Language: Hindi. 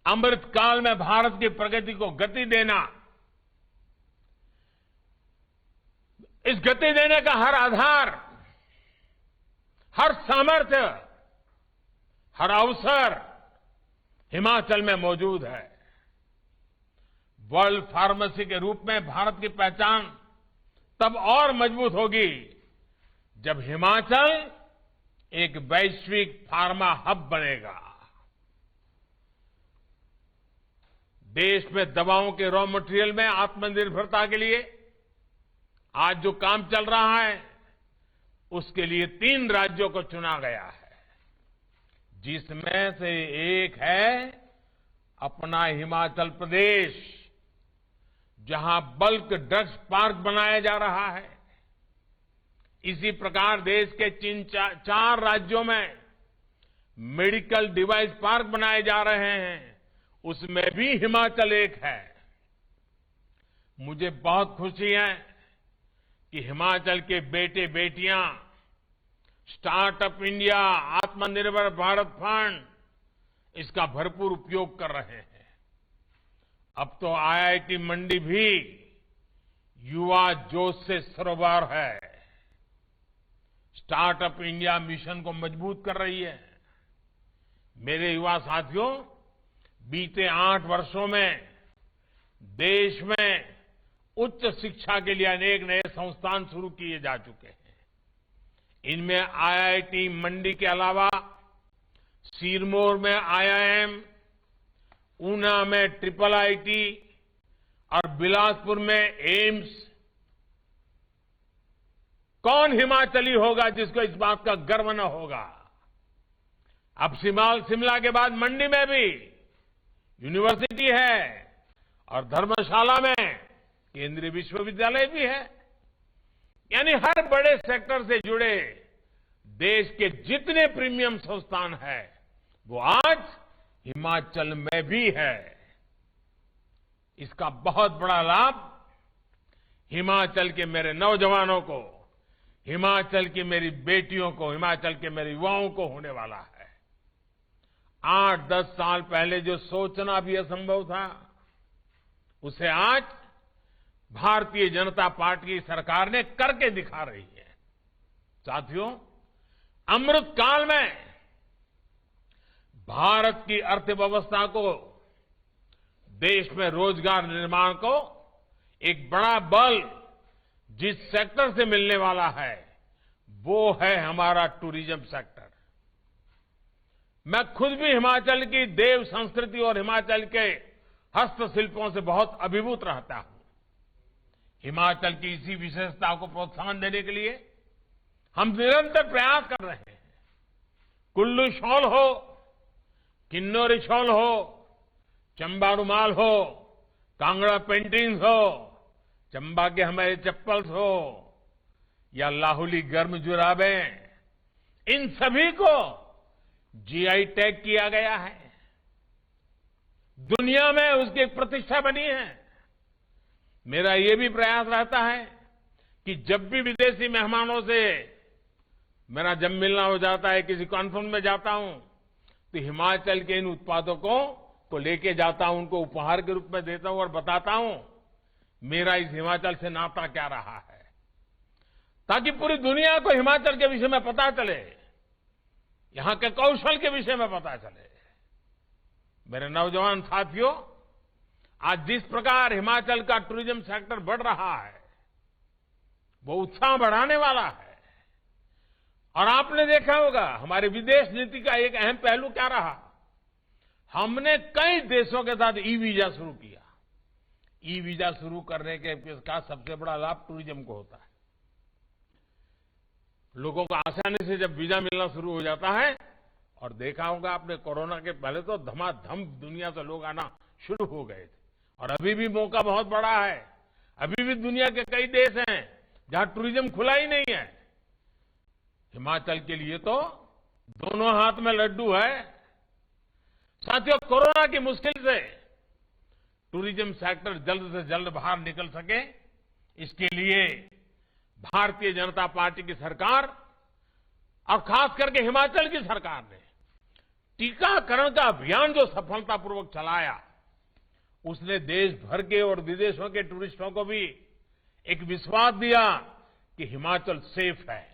अमृतकाल में भारत की प्रगति को गति देना, इस गति देने का हर आधार, हर सामर्थ्य, हर अवसर हिमाचल में मौजूद है। वर्ल्ड फार्मेसी के रूप में भारत की पहचान तब और मजबूत होगी जब हिमाचल एक वैश्विक फार्मा हब बनेगा। देश में दवाओं के रॉ मटेरियल में आत्मनिर्भरता के लिए आज जो काम चल रहा है, उसके लिए 3 राज्यों को चुना गया है, जिसमें से एक है अपना हिमाचल प्रदेश, जहां बल्क ड्रग्स पार्क बनाया जा रहा है। इसी प्रकार देश के 4 राज्यों में मेडिकल डिवाइस पार्क बनाए जा रहे हैं, उसमें भी हिमाचल एक है। मुझे बहुत खुशी है कि हिमाचल के बेटे बेटियां स्टार्टअप इंडिया, आत्मनिर्भर भारत फंड इसका भरपूर उपयोग कर रहे हैं। अब तो आईआईटी मंडी भी युवा जोश से सरोवर है, स्टार्टअप इंडिया मिशन को मजबूत कर रही है। मेरे युवा साथियों, बीते 8 वर्षों में देश में उच्च शिक्षा के लिए अनेक नए संस्थान शुरू किए जा चुके हैं। इनमें आईआईटी मंडी के अलावा सिरमौर में आईआईएम, ऊना में ट्रिपल आईटी और बिलासपुर में एम्स। कौन हिमाचली होगा जिसको इस बात का गर्व न होगा। अब शिमला के बाद मंडी में भी यूनिवर्सिटी है और धर्मशाला में केंद्रीय विश्वविद्यालय भी है। यानी हर बड़े सेक्टर से जुड़े देश के जितने प्रीमियम संस्थान हैं, वो आज हिमाचल में भी है। इसका बहुत बड़ा लाभ हिमाचल के मेरे नौजवानों को, हिमाचल की मेरी बेटियों को, हिमाचल के मेरे युवाओं को होने वाला है। 8-10 साल पहले जो सोचना भी असंभव था, उसे आज भारतीय जनता पार्टी की सरकार ने करके दिखा रही है। साथियों, अमृत काल में भारत की अर्थव्यवस्था को, देश में रोजगार निर्माण को एक बड़ा बल जिस सेक्टर से मिलने वाला है, वो है हमारा टूरिज्म सेक्टर। मैं खुद भी हिमाचल की देव संस्कृति और हिमाचल के हस्तशिल्पों से बहुत अभिभूत रहता हूं। हिमाचल की इसी विशेषता को प्रोत्साहन देने के लिए हम निरंतर प्रयास कर रहे हैं। कुल्लू शॉल हो, किन्नौरी शॉल हो, चंबा रुमाल हो, कांगड़ा पेंटिंग्स हो, चंबा के हमारे चप्पल्स हो या लाहुली गर्म जुराबें, इन सभी को जीआई टैग किया गया है। दुनिया में उसकी एक प्रतिष्ठा बनी है। मेरा ये भी प्रयास रहता है कि जब भी विदेशी मेहमानों से मेरा जब मिलना हो जाता है, किसी कॉन्फ्रेंस में जाता हूं, तो हिमाचल के इन उत्पादों को लेके जाता हूं, उनको उपहार के रूप में देता हूं और बताता हूं मेरा इस हिमाचल से नाता क्या रहा है, ताकि पूरी दुनिया को हिमाचल के विषय में पता चले, यहां के कौशल के विषय में पता चले। मेरे नौजवान साथियों, आज जिस प्रकार हिमाचल का टूरिज्म सेक्टर बढ़ रहा है, वो उत्साह बढ़ाने वाला है। और आपने देखा होगा हमारी विदेश नीति का एक अहम पहलू क्या रहा, हमने कई देशों के साथ ई वीजा शुरू किया। ई वीजा शुरू करने के का सबसे बड़ा लाभ टूरिज्म को होता है। लोगों को आसानी से जब वीजा मिलना शुरू हो जाता है, और देखा होगा आपने कोरोना के पहले तो धमाधम दुनिया से लोग आना शुरू हो गए थे, और अभी भी मौका बहुत बड़ा है। अभी भी दुनिया के कई देश हैं जहां टूरिज्म खुला ही नहीं है। हिमाचल के लिए तो दोनों हाथ में लड्डू है। साथियों, कोरोना की मुश्किल से टूरिज्म सेक्टर जल्द से जल्द बाहर निकल सके, इसके लिए भारतीय जनता पार्टी की सरकार और खास करके हिमाचल की सरकार ने टीकाकरण का अभियान जो सफलतापूर्वक चलाया, उसने देश भर के और विदेशों के टूरिस्टों को भी एक विश्वास दिया कि हिमाचल सेफ है।